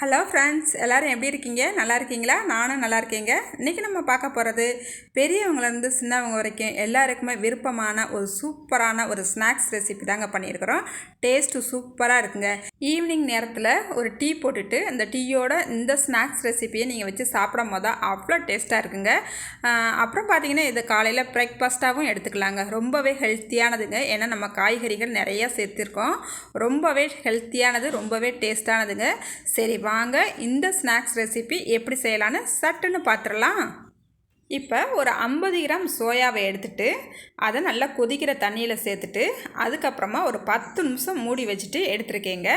Hello friends, எல்லோரும் எப்படி இருக்கீங்க? நல்லா இருக்கீங்களா? நானும் நல்லா இருக்கேங்க. இன்றைக்கி நம்ம பார்க்க போகிறது பெரியவங்கலேருந்து சின்னவங்க வரைக்கும் எல்லாருக்குமே விருப்பமான ஒரு சூப்பரான ஒரு ஸ்நாக்ஸ் ரெசிபி தாங்க பண்ணியிருக்கிறோம். டேஸ்ட்டு சூப்பராக இருக்குங்க. ஈவினிங் நேரத்தில் ஒரு டீ போட்டுட்டு அந்த டீயோட இந்த ஸ்நாக்ஸ் ரெசிபியை நீங்கள் வச்சு சாப்பிடும் போது அவ்வளோ டேஸ்ட்டாக இருக்குங்க. அப்புறம் பார்த்தீங்கன்னா இது காலையில் பிரேக்ஃபாஸ்ட்டாகவும் எடுத்துக்கலாங்க. ரொம்பவே ஹெல்த்தியானதுங்க. ஏன்னா நம்ம காய்கறிகள் நிறையா சேர்த்துருக்கோம். ரொம்பவே ஹெல்த்தியானது, ரொம்பவே டேஸ்ட்டானதுங்க. சரி வாங்க இந்த ஸ்நாக்ஸ் ரெசிபி எப்படி செய்யலான்னு சட்டுன்னு பார்த்துடலாம். இப்போ ஒரு 50 கிராம் சோயாவை எடுத்துகிட்டு அதை நல்லா கொதிக்கிற தண்ணியில் சேர்த்துட்டு அதுக்கப்புறமா ஒரு 10 நிமிஷம் மூடி வச்சுட்டு எடுத்துருக்கேங்க.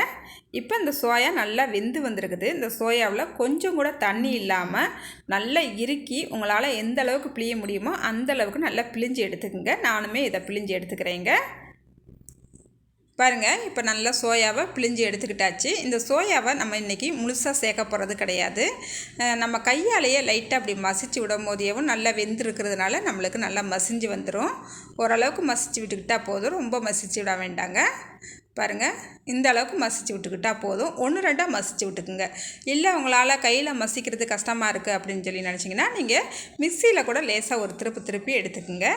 இப்போ இந்த சோயா நல்லா வெந்து வந்திருக்குது. இந்த சோயாவில் கொஞ்சம் கூட தண்ணி இல்லாமல் நல்லா இறுக்கி உங்களால் எந்த அளவுக்கு பிழிய முடியுமோ அந்த அளவுக்கு நல்லா பிழிஞ்சு எடுத்துக்கோங்க. நானுமே இதை பிழிஞ்சு எடுத்துக்கிறேங்க. பாருங்கள், இப்போ நல்லா சோயாவை பிழிஞ்சு எடுத்துக்கிட்டாச்சு. இந்த சோயாவை நம்ம இன்றைக்கி முழுசாக சேர்க்க போகிறது கிடையாது. நம்ம கையாலேயே லைட்டாக அப்படி மசிச்சு விடும் போதேவும் நல்லா வெந்திருக்கிறதுனால நம்மளுக்கு நல்லா மசிஞ்சு வந்துடும். ஓரளவுக்கு மசிச்சு விட்டுக்கிட்டால் போதும், ரொம்ப மசிச்சு விட வேண்டாங்க. பாருங்கள், இந்த அளவுக்கு மசிச்சு விட்டுக்கிட்டால் போதும். 1-2 மசிச்சு விட்டுக்குங்க. இல்லை உங்களால் கையில் மசிக்கிறது கஷ்டமாக இருக்குது அப்படின்னு சொல்லி நினச்சிங்கன்னா நீங்கள் மிக்சியில் கூட லேசாக ஒரு திருப்பி எடுத்துக்குங்க.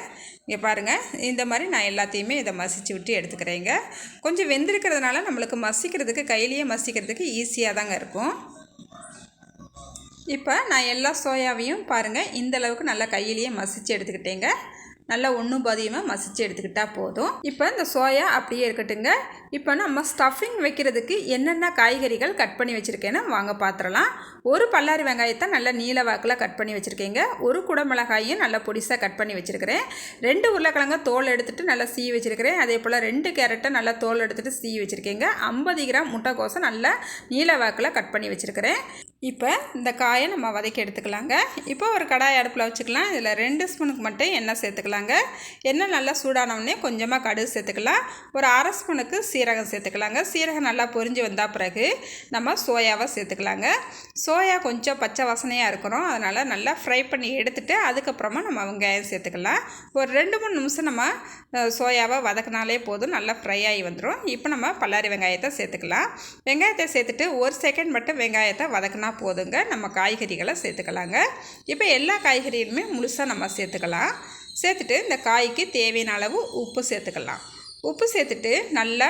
இங்கே பாருங்கள், இந்த மாதிரி நான் எல்லாத்தையுமே இதை மசிச்சு விட்டு எடுத்துக்கிறேங்க. கொஞ்சம் வெந்திருக்கிறதுனால நம்மளுக்கு மசிக்கிறதுக்கு கையிலேயே மசிக்கிறதுக்கு ஈஸியாக தாங்க இருக்கும். இப்போ நான் எல்லா சோயாவையும் பாருங்கள் இந்தளவுக்கு நல்லா கையிலேயே மசிச்சு எடுத்துக்கிட்டேங்க. நல்லா ஒன்றும் பாதியமாக மசிச்சு எடுத்துக்கிட்டால் போதும். இப்போ இந்த சோயா அப்படியே இருக்கட்டுங்க. இப்போ நம்ம ஸ்டஃபிங் வைக்கிறதுக்கு என்னென்ன காய்கறிகள் கட் பண்ணி வச்சுருக்கேன்னு வாங்க பார்த்துடலாம். ஒரு பல்லாரி வெங்காயத்தை நல்லா நீல வாக்கில் கட் பண்ணி வச்சுருக்கேங்க. ஒரு குடமிளகாயும் நல்லா பொடிசாக கட் பண்ணி வச்சுருக்கிறேன். 2 உருளைக்கிழங்க தோல் எடுத்துகிட்டு நல்லா சீவி வச்சுருக்கிறேன். அதே போல் 2 கேரட்டை நல்லா தோல் எடுத்துகிட்டு சீவி வச்சுருக்கேங்க. 50 கிராம் முட்டைக்கோசை நல்லா நீல வாக்கில் கட் பண்ணி வச்சுருக்கிறேன். இப்போ இந்த காயை நம்ம வதக்கி எடுத்துக்கலாங்க. இப்போ ஒரு கடாய் அடுப்பில் வச்சுக்கலாம். இதில் 2 ஸ்பூனுக்கு மட்டும் எண்ணெய் சேர்த்துக்கலாங்க. எண்ணெய் நல்லா சூடானவுடனே கொஞ்சமாக கடுகு சேர்த்துக்கலாம். ஒரு 1/2 ஸ்பூனுக்கு சீரகம் சேர்த்துக்கலாங்க. சீரகம் நல்லா பொரிஞ்சு வந்தால் பிறகு நம்ம சோயாவை சேர்த்துக்கலாங்க. சோயா கொஞ்சம் பச்சை வாசனையாக இருக்கிறோம், அதனால் நல்லா ஃப்ரை பண்ணி எடுத்துகிட்டு அதுக்கப்புறமா நம்ம வெங்காயம் சேர்த்துக்கலாம். ஒரு 2-3 நிமிஷம் நம்ம சோயாவை வதக்கினாலே போதும், நல்லா ஃப்ரை ஆகி வந்துடும். இப்போ நம்ம பல்லாரி வெங்காயத்தை சேர்த்துக்கலாம். வெங்காயத்தை சேர்த்துட்டு 1 செகண்ட் மட்டும் வெங்காயத்தை வதக்கினா போதுங்க. நம்ம காய்கறிகளை சேர்த்துக்கலாங்க. இப்போ எல்லா காய்கறிகளுமே முழுசாக நம்ம சேர்த்துக்கலாம். சேர்த்துட்டு இந்த காய்க்கு தேவையான அளவு உப்பு சேர்த்துக்கலாம். உப்பு சேர்த்துட்டு நல்லா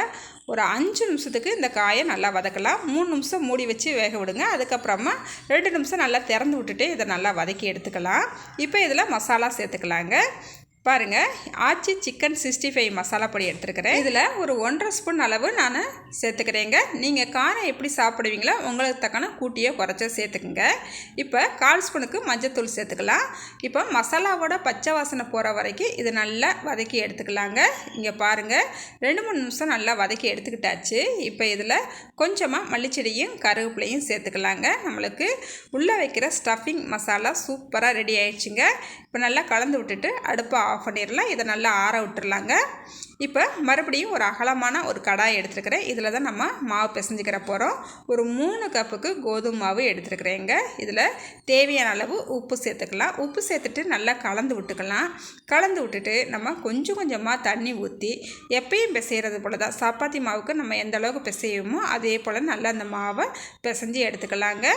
ஒரு 5 நிமிஷத்துக்கு இந்த காயை நல்லா வதக்கலாம். 3 நிமிஷம் மூடி வச்சு வேக விடுங்க. அதுக்கப்புறமா 2 நிமிஷம் நல்லா திறந்து விட்டுட்டு இதை நல்லா வதக்கி எடுத்துக்கலாம். இப்போ இதில் மசாலா சேர்த்துக்கலாங்க. பாருங்கள், ஆச்சி சிக்கன் 65 மசாலா பொடி எடுத்துருக்கிறேன். இதில் ஒரு 1.5 ஸ்பூன் அளவு நான் சேர்த்துக்கிறேங்க. நீங்கள் காரம் எப்படி சாப்பிடுவீங்களோ உங்களுக்கு தக்கன கூட்டியோ குறைச்சோ சேர்த்துக்குங்க. இப்போ 1/4 ஸ்பூனுக்கு மஞ்சத்தூள் சேர்த்துக்கலாம். இப்போ மசாலாவோட பச்சை வாசனை போகிற வரைக்கும் இது நல்லா வதக்கி எடுத்துக்கலாங்க. இங்கே பாருங்கள், 2-3 நிமிஷம் நல்லா வதக்கி எடுத்துக்கிட்டாச்சு. இப்போ இதில் கொஞ்சமாக மல்லிச்செடியும் கருவேப்பிலையும் சேர்த்துக்கலாங்க. நம்மளுக்கு உள்ளே வைக்கிற ஸ்டஃபிங் மசாலா சூப்பராக ரெடி ஆயிடுச்சுங்க. இப்போ நல்லா கலந்து விட்டுட்டு அடுப்பை ஆஃப் பண்ணிடலாம். இதை நல்லா ஆற விட்டுறலாங்க. இப்போ மறுபடியும் ஒரு அகலமான ஒரு கடாய் எடுத்துருக்கிறேன். இதில் தான் நம்ம மாவு பிசைஞ்சிக்கிற போகிறோம். ஒரு 3 கப்புக்கு கோதுமை மாவு எடுத்துருக்குறேங்க. இதில் தேவையான அளவு உப்பு சேர்த்துக்கலாம். உப்பு சேர்த்துட்டு நல்லா கலந்து விட்டுக்கலாம். கலந்து விட்டுட்டு நம்ம கொஞ்சம் கொஞ்சமாக தண்ணி ஊற்றி எப்பயும் பிசைகிறது போல் தான் சப்பாத்தி மாவுக்கு நம்ம எந்த அளவுக்கு பிசையுமோ அதே போல் நல்லா அந்த மாவை பிசைஞ்சு எடுத்துக்கலாங்க.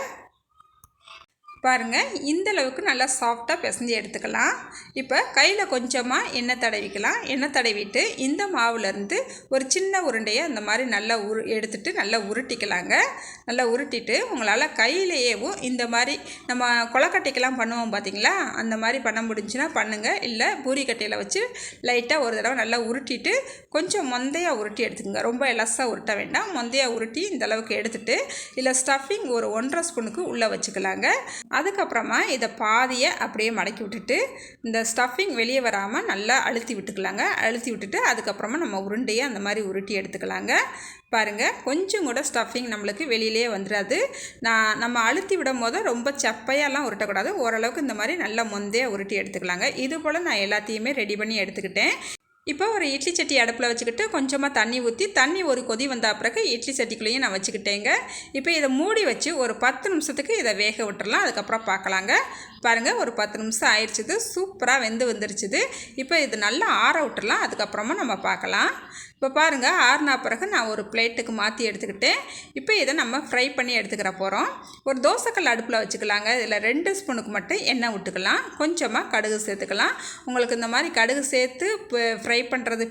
பாருங்கள், இந்தளவுக்கு நல்லா சாஃப்டாக பிசைஞ்சு எடுத்துக்கலாம். இப்போ கையில் கொஞ்சமாக எண்ணெய் தடவிக்கலாம். எண்ணெய் தடவிட்டு இந்த மாவுலேருந்து ஒரு சின்ன உருண்டையை அந்த மாதிரி நல்லா எடுத்துகிட்டு நல்லா உருட்டிக்கலாங்க. நல்லா உருட்டிட்டு உங்களால் கையிலேயேவும் இந்த மாதிரி நம்ம கொலக்கட்டைக்கெல்லாம் பண்ணுவோம் பார்த்தீங்களா, அந்த மாதிரி பண்ண முடிஞ்சுன்னா பண்ணுங்கள். இல்லை பூரிக்கட்டையில் வச்சு லைட்டாக ஒரு தடவை நல்லா உருட்டிட்டு கொஞ்சம் மொந்தையாக உருட்டி எடுத்துக்கோங்க. ரொம்ப எலசாக உருட்ட வேண்டாம், மொந்தையாக உருட்டி இந்தளவுக்கு எடுத்துகிட்டு இல்லை ஸ்டஃபிங் ஒரு 1.5 ஸ்பூனுக்கு உள்ளே வச்சுக்கலாங்க. அதுக்கப்புறமா இதை பாதியை அப்படியே மடக்கி விட்டுட்டு இந்த ஸ்டஃபிங் வெளியே வராமல் நல்லா அழுத்தி விட்டுக்கலாங்க. அழுத்தி விட்டுட்டு அதுக்கப்புறமா நம்ம உருண்டையை அந்த மாதிரி உருட்டி எடுத்துக்கலாங்க. பாருங்கள், கொஞ்சம் கூட ஸ்டஃபிங் நம்மளுக்கு வெளியிலே வந்துடாது. நம்ம அழுத்தி விடும் போது ரொம்ப சப்பையெல்லாம் உருட்டக்கூடாது. ஓரளவுக்கு இந்த மாதிரி நல்லா மொந்தையாக உருட்டி எடுத்துக்கலாங்க. இது போல் நான் எல்லாத்தையுமே ரெடி பண்ணி எடுத்துக்கிட்டேன். இப்போ ஒரு இட்லி சட்டி அடுப்பில் வச்சுக்கிட்டு கொஞ்சமாக தண்ணி ஊற்றி தண்ணி ஒரு கொதி வந்த பிறகு இட்லி சட்டிக்குள்ளேயும் நான் வச்சுக்கிட்டேங்க. இப்போ இதை மூடி வச்சு ஒரு 10 நிமிஷத்துக்கு இதை வேக விட்டுறலாம். அதுக்கப்புறம் பார்க்கலாங்க. பாருங்கள், ஒரு 10 நிமிஷம் ஆயிடுச்சுது. சூப்பராக வெந்துருச்சுது. இப்போ இது நல்லா ஆற விட்டுறலாம். அதுக்கப்புறமா நம்ம பார்க்கலாம். இப்போ பாருங்கள், ஆறுனா பிறகு நான் ஒரு பிளேட்டுக்கு மாற்றி எடுத்துக்கிட்டேன். இப்போ இதை நம்ம ஃப்ரை பண்ணி எடுத்துக்கிற போகிறோம். ஒரு தோசைக்கல் அடுப்பில் வச்சுக்கலாங்க. இதில் 2 ஸ்பூனுக்கு மட்டும் எண்ணெய் விட்டுக்கலாம். கொஞ்சமாக கடுகு சேர்த்துக்கலாம். உங்களுக்கு இந்த மாதிரி கடுகு சேர்த்து ஃப்ரை பண்ணுறது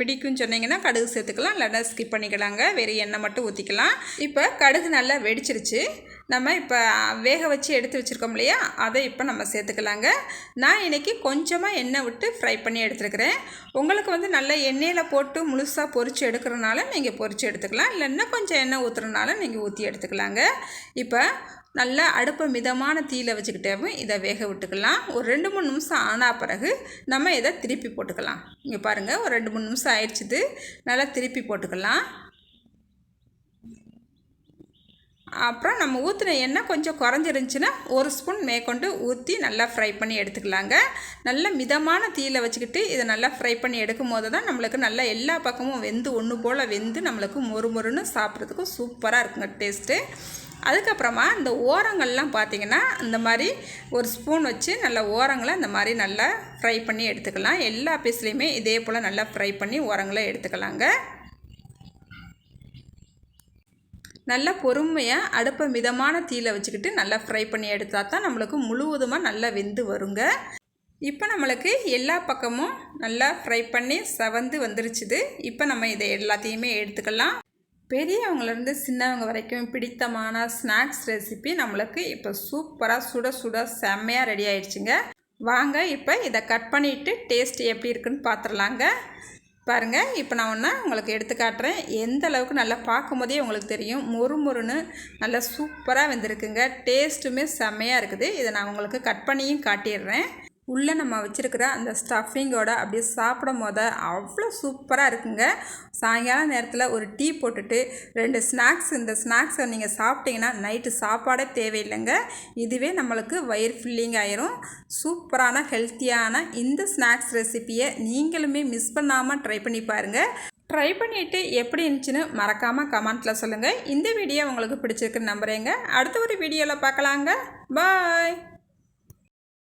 பிடிக்கும்னு சொன்னீங்கன்னா கடுகு சேர்த்துக்கலாம். இல்லைன்னா ஸ்கிப் பண்ணிக்கலாங்க. வெறும் எண்ணெய் மட்டும் ஊற்றிக்கலாம். இப்போ கடுகு நல்லா வெடிச்சிருச்சு. நம்ம இப்போ வேக வச்சு எடுத்து வச்சுருக்கோம் இல்லையா, அதை இப்போ நம்ம சேர்த்துக்கலாங்க. நான் இன்றைக்கி கொஞ்சமாக எண்ணெய் விட்டு ஃப்ரை பண்ணி எடுத்துருக்கிறேன். உங்களுக்கு வந்து நல்லா எண்ணெயில் போட்டு முழுசாக பொரித்து எடுக்கிறனால நீங்கள் பொரித்து எடுத்துக்கலாம். இல்லைன்னா கொஞ்சம் எண்ணெய் ஊற்றுறனால நீங்கள் ஊற்றி எடுத்துக்கலாங்க. இப்போ நல்லா அடுப்பை மிதமான தீயில வச்சுக்கிட்டேவும் இதை வேக விட்டுக்கலாம். ஒரு 2-3 நிமிஷம் ஆனால் பிறகு நம்ம இதை திருப்பி போட்டுக்கலாம். இங்கே பாருங்கள், ஒரு 2-3 நிமிஷம் ஆயிடுச்சுது. நல்லா திருப்பி போட்டுக்கலாம். அப்புறம் நம்ம ஊற்றின எண்ணெய் கொஞ்சம் குறைஞ்சிருந்துச்சின்னா 1 ஸ்பூன் மேற்கொண்டு ஊற்றி நல்லா ஃப்ரை பண்ணி எடுத்துக்கலாங்க. நல்ல மிதமான தீயில வச்சுக்கிட்டு இதை நல்லா ஃப்ரை பண்ணி எடுக்கும் போது தான் நம்மளுக்கு நல்லா எல்லா பக்கமும் வெந்து ஒன்று போல் வெந்து நம்மளுக்கு மொறுமொறுன்னு சாப்பிட்றதுக்கு சூப்பராக இருக்குங்க டேஸ்ட்டு. அதுக்கப்புறமா இந்த ஓரங்கள்லாம் பார்த்திங்கன்னா இந்த மாதிரி ஒரு ஸ்பூன் வச்சு நல்லா ஓரங்களை இந்த மாதிரி நல்லா ஃப்ரை பண்ணி எடுத்துக்கலாம். எல்லா பீஸ்லேயுமே இதே போல் நல்லா ஃப்ரை பண்ணி ஓரங்களை எடுத்துக்கலாங்க. நல்லா பொறுமையாக அடுப்பை மிதமான தீயில வச்சுக்கிட்டு நல்லா ஃப்ரை பண்ணி எடுத்தால் தான் நம்மளுக்கு முழுவதுமாக நல்லா வெந்து வருங்க. இப்போ நம்மளுக்கு எல்லா பக்கமும் நல்லா ஃப்ரை பண்ணி செவந்து வந்துருச்சுது. இப்போ நம்ம இதை எல்லாத்தையுமே எடுத்துக்கலாம். பெரியவங்கலேருந்து சின்னவங்க வரைக்கும் பிடித்தமான ஸ்நாக்ஸ் ரெசிபி நம்மளுக்கு இப்போ சூப்பராக சுட சுட செம்மையாக ரெடி ஆயிடுச்சுங்க. வாங்க இப்போ இதை கட் பண்ணிவிட்டு டேஸ்ட் எப்படி இருக்குன்னு பார்த்துடலாங்க. பாருங்கள், இப்போ நான் உங்களுக்கு எடுத்து காட்டுறேன். எந்த அளவுக்கு நல்லா பார்க்கும் போதே உங்களுக்கு தெரியும் மொறுமொறுன்னு நல்லா சூப்பராக வெந்திருக்குங்க. டேஸ்ட்டுமே செம்மையாக இருக்குது. இதை நான் உங்களுக்கு கட் பண்ணியும் காட்டிடுறேன். உள்ளே நம்ம வச்சுருக்கிற அந்த ஸ்டஃபிங்கோட அப்படியே சாப்பிடும் போது அவ்வளோ சூப்பராக இருக்குங்க. சாயங்கால நேரத்தில் ஒரு டீ போட்டுட்டு 2 ஸ்நாக்ஸ், இந்த ஸ்நாக்ஸை நீங்கள் சாப்பிட்டிங்கன்னா நைட்டு சாப்பாடே தேவையில்லைங்க. இதுவே நம்மளுக்கு வயிறு ஃபில்லிங் ஆயிரும். சூப்பரான ஹெல்த்தியான இந்த ஸ்நாக்ஸ் ரெசிப்பியை நீங்களுமே மிஸ் பண்ணாமல் ட்ரை பண்ணி பாருங்கள். ட்ரை பண்ணிவிட்டு எப்படி இருந்துச்சுன்னு மறக்காமல் கமெண்ட்டில் சொல்லுங்கள். இந்த வீடியோ உங்களுக்கு பிடிச்சிருக்குன்னு நம்புகிறேங்க. அடுத்த ஒரு வீடியோவில் பார்க்கலாங்க. பாய்.